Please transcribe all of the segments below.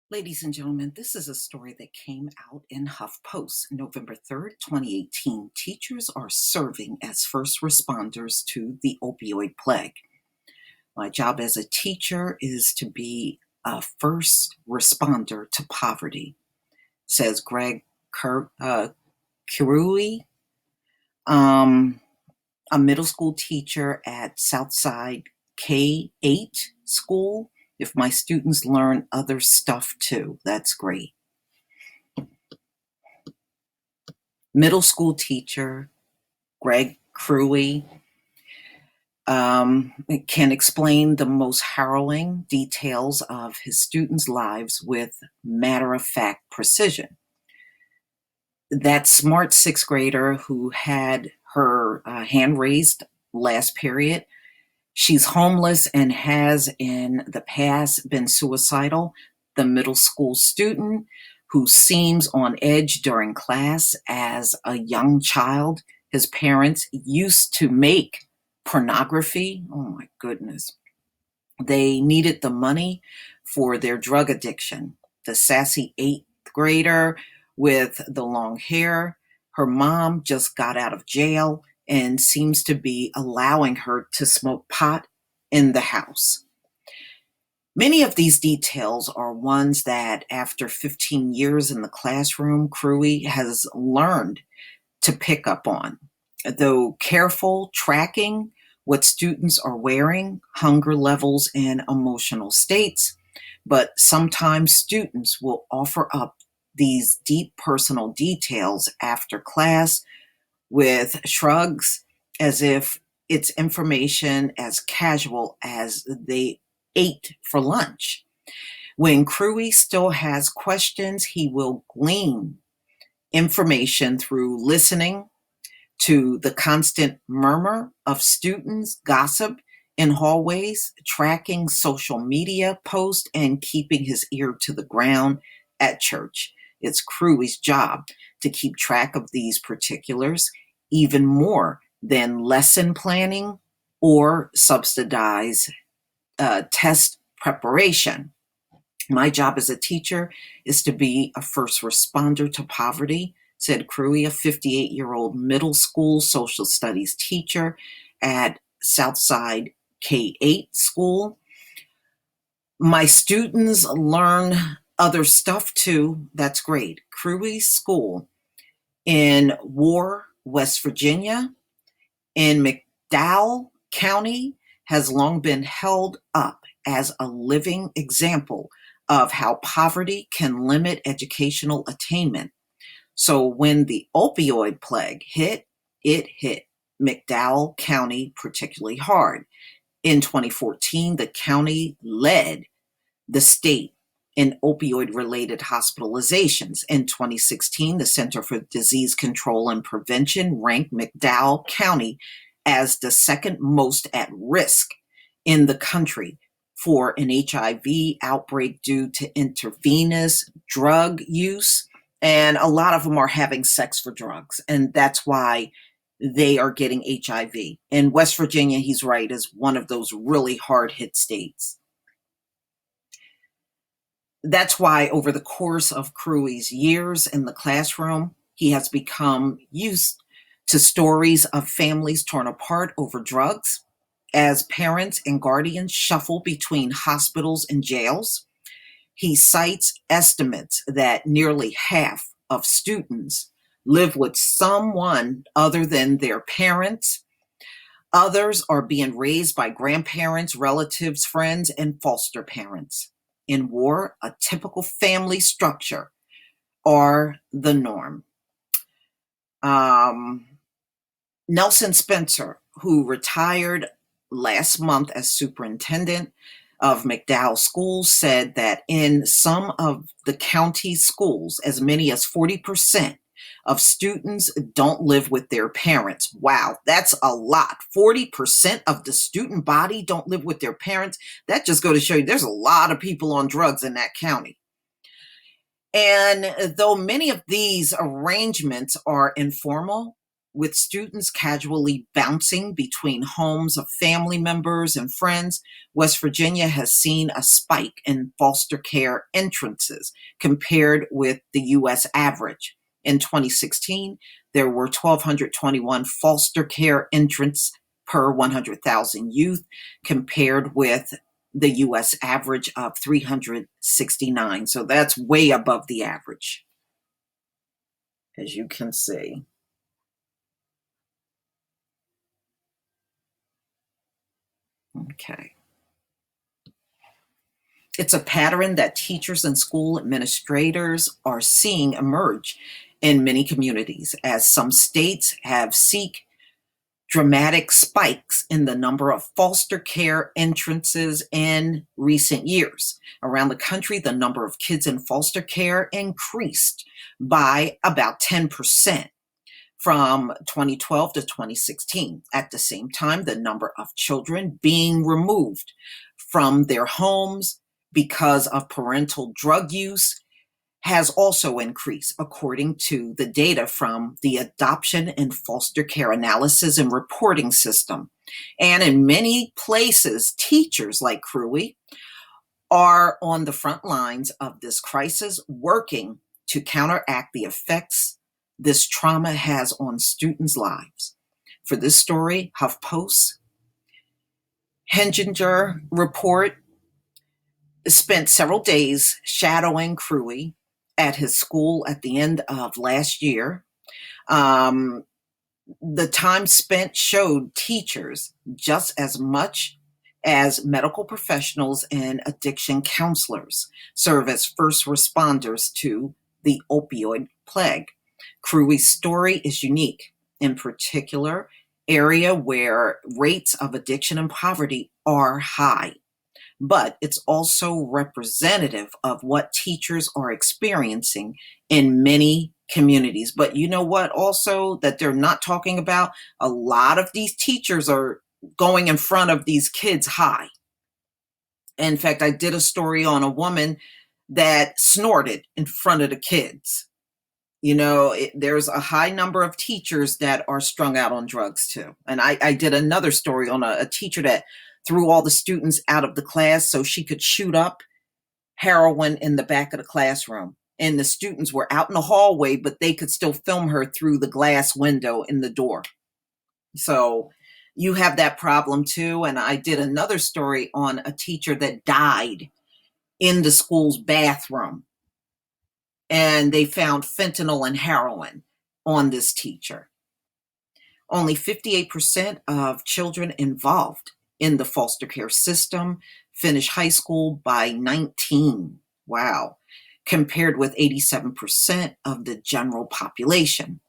Ladies and gentlemen, this is a story that came out in HuffPost, November 3rd, 2018. Teachers are serving as first responders to the opioid plague. My job as a teacher is to be a first responder to poverty, says Greg Kirui, um, a middle school teacher at Southside K-8 school. If my students learn other stuff too, that's great. Middle school teacher Greg Cruey can explain the most harrowing details of his students' lives with matter-of-fact precision. That smart sixth grader who had her hand raised last period, she's homeless and has in the past been suicidal. The middle school student who seems on edge during class as a young child. His parents used to make pornography. Oh my goodness. They needed the money for their drug addiction. The sassy eighth grader with the long hair, her mom just got out of jail and seems to be allowing her to smoke pot in the house. Many of these details are ones that, after 15 years in the classroom, Cruey has learned to pick up on. Though careful tracking what students are wearing, hunger levels, and emotional states, but sometimes students will offer up these deep personal details after class with shrugs as if it's information as casual as they ate for lunch. When Cruey still has questions, he will glean information through listening to the constant murmur of students' gossip in hallways, tracking social media posts, and keeping his ear to the ground at church. It's Cruey's job to keep track of these particulars even more than lesson planning or subsidize test preparation. My job as a teacher is to be a first responder to poverty, said Cruey, a 58-year-old middle school social studies teacher at Southside K-8 school. My students learn other stuff too. That's great. Cruey's school in War, West Virginia, in McDowell County, has long been held up as a living example of how poverty can limit educational attainment. So when the opioid plague hit, it hit McDowell County particularly hard. In 2014, the county led the state in opioid-related hospitalizations. In 2016, the Center for Disease Control and Prevention ranked McDowell County as the second most at risk in the country for an HIV outbreak due to intravenous drug use. And a lot of them are having sex for drugs. And that's why they are getting HIV. And West Virginia, he's right, is one of those really hard hit states. That's why over the course of Cruey's years in the classroom, he has become used to stories of families torn apart over drugs as parents and guardians shuffle between hospitals and jails. He cites estimates that nearly half of students live with someone other than their parents. Others are being raised by grandparents, relatives, friends, and foster parents. In war, a typical family structure are the norm. Nelson Spencer, who retired last month as superintendent of McDowell schools, said that in some of the county schools, as many as 40% of students don't live with their parents. Wow, that's a lot. 40% of the student body don't live with their parents. That just goes to show you there's a lot of people on drugs in that county. And though many of these arrangements are informal, with students casually bouncing between homes of family members and friends, West Virginia has seen a spike in foster care entrances compared with the U.S. average. In 2016, there were 1,221 foster care entrants per 100,000 youth, compared with the US average of 369. So that's way above the average, as you can see. Okay. It's a pattern that teachers and school administrators are seeing emerge in many communities as some states have seek dramatic spikes in the number of foster care entrances in recent years. Around the country, the number of kids in foster care increased by about 10% from 2012 to 2016. At the same time, the number of children being removed from their homes because of parental drug use has also increased, according to the data from the Adoption and Foster Care Analysis and Reporting System. And in many places, teachers like Cruey are on the front lines of this crisis, working to counteract the effects this trauma has on students' lives. For this story, HuffPost, Henginger report spent several days shadowing Cruey at his school at the end of last year. Um, the time spent showed teachers just as much as medical professionals and addiction counselors serve as first responders to the opioid plague. Cruey's story is unique, in particular, area where rates of addiction and poverty are high, but it's also representative of what teachers are experiencing in many communities. But you know what, also, that they're not talking about? A lot of these teachers are going in front of these kids high. In fact, I did a story on a woman that snorted in front of the kids. There's a high number of teachers that are strung out on drugs too. And I did another story on a teacher that threw all the students out of the class so she could shoot up heroin in the back of the classroom. And the students were out in the hallway, but they could still film her through the glass window in the door. So you have that problem too. And I did another story on a teacher that died in the school's bathroom. And they found fentanyl and heroin on this teacher. Only 58% of children involved in the foster care system finish high school by 19. Wow. Compared with 87% of the general population.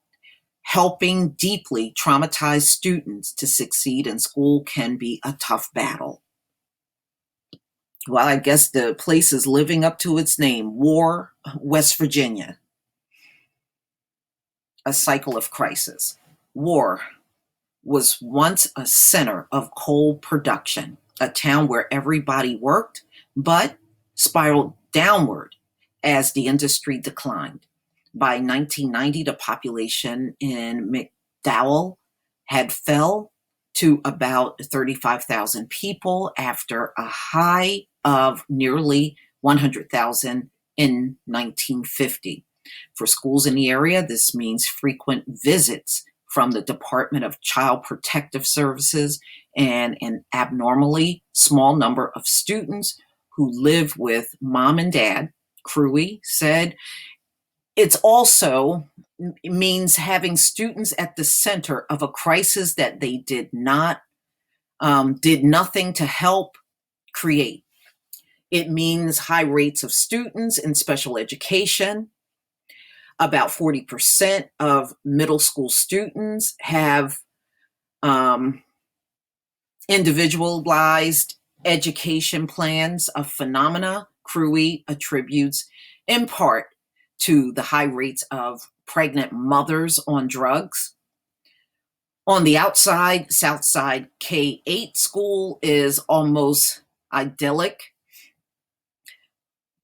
Helping deeply traumatized students to succeed in school can be a tough battle. Well, I guess the place is living up to its name, War, West Virginia. A cycle of crisis. War was once a center of coal production, a town where everybody worked, but spiraled downward as the industry declined. By 1990, the population in McDowell had fell to about 35,000 people after a high of nearly 100,000 in 1950. For schools in the area, this means frequent visits from the Department of Child Protective Services and an abnormally small number of students who live with mom and dad. Cruey said it's also means having students at the center of a crisis that they did nothing to help create. It means high rates of students in special education. About 40% of middle school students have individualized education plans, a phenomena Cruey attributes in part to the high rates of pregnant mothers on drugs. On the outside, Southside K-8 school is almost idyllic.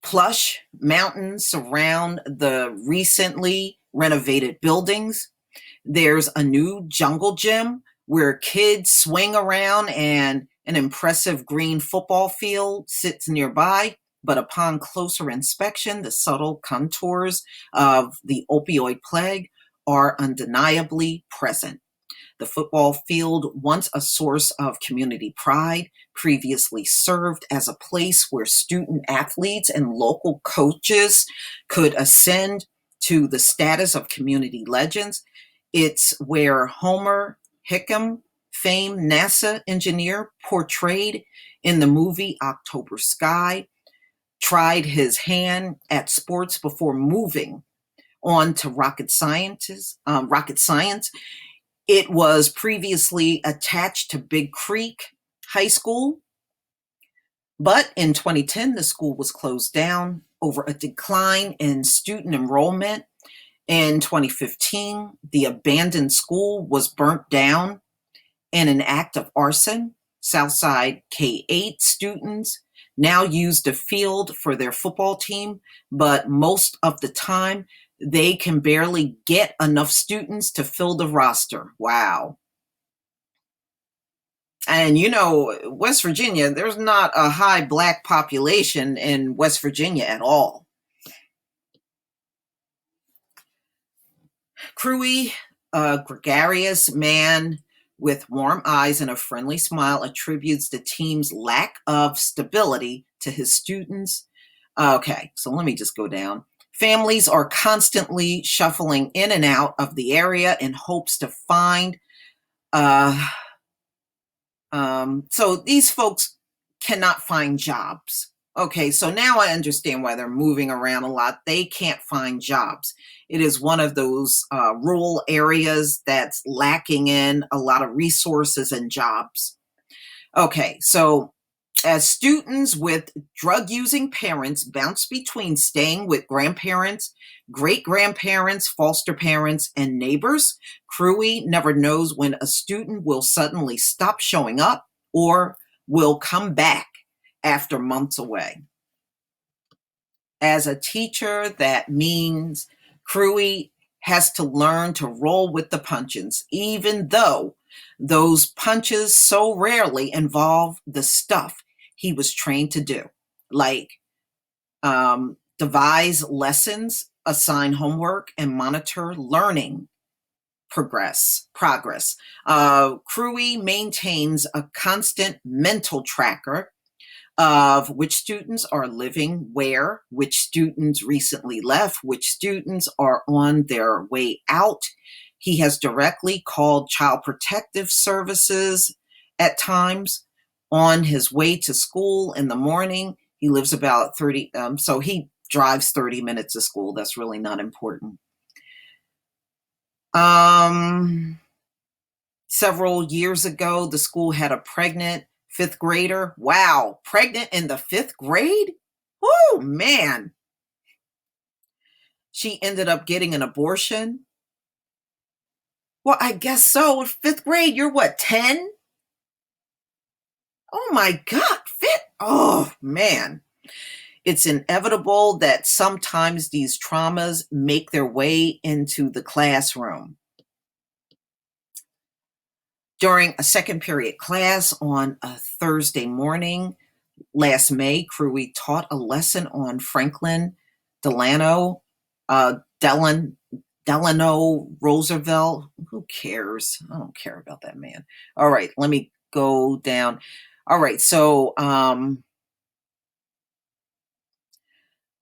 Plush mountains surround the recently renovated buildings. There's a new jungle gym where kids swing around and an impressive green football field sits nearby. But upon closer inspection, the subtle contours of the opioid plague are undeniably present. The football field, once a source of community pride, previously served as a place where student athletes and local coaches could ascend to the status of community legends. It's where Homer Hickam, famed NASA engineer portrayed in the movie October Sky, tried his hand at sports before moving on to rocket science. It was previously attached to Big Creek High School, but in 2010, the school was closed down over a decline in student enrollment. In 2015, the abandoned school was burnt down in an act of arson. Southside K-8 students now use the field for their football team, but most of the time, they can barely get enough students to fill the roster. Wow. And West Virginia, there's not a high Black population in West Virginia at all. Crewy, a gregarious man with warm eyes and a friendly smile, attributes the team's lack of stability to his students. Okay, so let me just go down. Families are constantly shuffling in and out of the area in hopes to find. So these folks cannot find jobs. Okay, so now I understand why they're moving around a lot. They can't find jobs. It is one of those rural areas that's lacking in a lot of resources and jobs. Okay, so as students with drug-using parents bounce between staying with grandparents, great-grandparents, foster parents, and neighbors, Crewy never knows when a student will suddenly stop showing up or will come back after months away. As a teacher, that means Crewy has to learn to roll with the punches, even though those punches so rarely involve the stuff he was trained to do, like devise lessons, assign homework, and monitor learning progress. Crewy maintains a constant mental tracker of which students are living where, which students recently left, which students are on their way out. He has directly called Child Protective Services at times on his way to school in the morning. He lives about 30, so he drives 30 minutes to school. That's really not important. Several years ago, the school had a pregnant fifth grader. Wow, pregnant in the fifth grade? Oh, man. She ended up getting an abortion. Well, I guess so. Fifth grade, you're what, 10? Oh my God, oh man. It's inevitable that sometimes these traumas make their way into the classroom. During a second period class on a Thursday morning, last May, Crewy taught a lesson on Franklin Delano Roosevelt. Who cares? I don't care about that man. All right, let me go down. All right, so the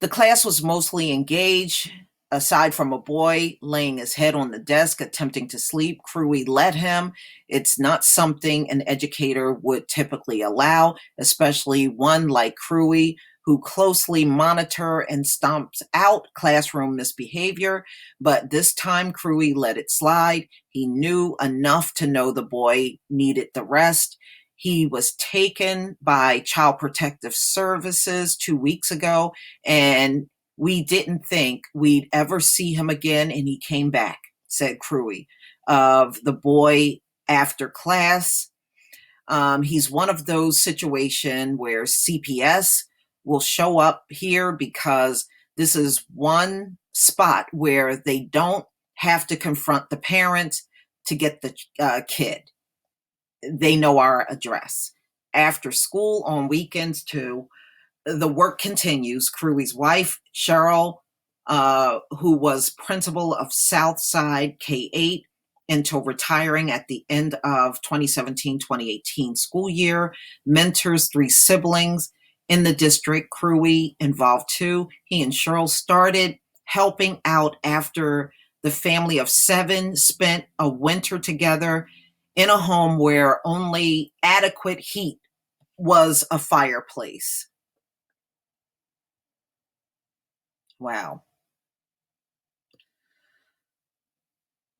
class was mostly engaged. Aside from a boy laying his head on the desk attempting to sleep, Crewy let him. It's not something an educator would typically allow, especially one like Crewy, who closely monitor and stomps out classroom misbehavior. But this time, Crewy let it slide. He knew enough to know the boy needed the rest. He was taken by Child Protective Services 2 weeks ago, and we didn't think we'd ever see him again, and he came back, said Crewy. Of the boy after class, he's one of those situations where CPS will show up here because this is one spot where they don't have to confront the parent to get the kid. They know our address. After school on weekends too, the work continues. Cruey's wife, Cheryl, who was principal of Southside K-8 until retiring at the end of 2017-2018 school year, mentors 3 siblings in the district. Cruey involved too. He and Cheryl started helping out after the family of 7 spent a winter together in a home where only adequate heat was a fireplace. Wow.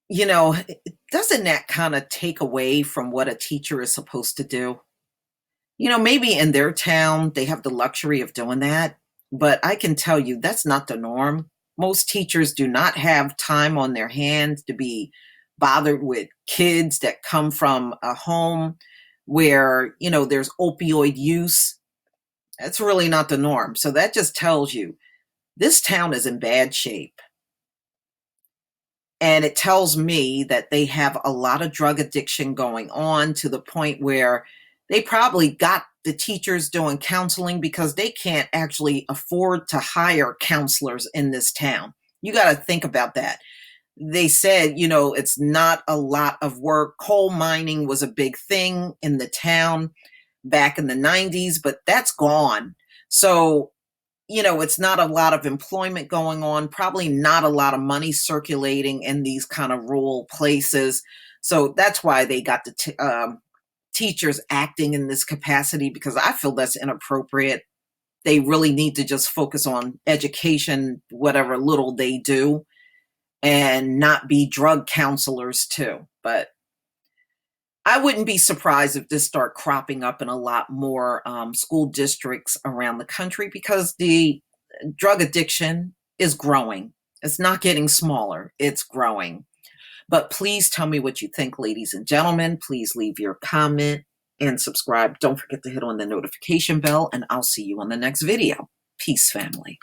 You know, doesn't that kind of take away from what a teacher is supposed to do? Maybe in their town, they have the luxury of doing that, but I can tell you that's not the norm. Most teachers do not have time on their hands to be bothered with kids that come from a home where, there's opioid use. That's really not the norm. So that just tells you this town is in bad shape. And it tells me that they have a lot of drug addiction going on to the point where they probably got the teachers doing counseling because they can't actually afford to hire counselors in this town. You got to think about that. They said, it's not a lot of work. Coal mining was a big thing in the town back in the 90s, but that's gone. So it's not a lot of employment going on, probably not a lot of money circulating in these kind of rural places. So that's why they got the teachers acting in this capacity, because I feel that's inappropriate. They really need to just focus on education, whatever little they do, and not be drug counselors too. But I wouldn't be surprised if this start cropping up in a lot more school districts around the country, because the drug addiction is growing. It's not getting smaller, it's growing. But please tell me what you think, ladies and gentlemen. Please leave your comment and subscribe. Don't forget to hit on the notification bell, and I'll see you on the next video. Peace, family.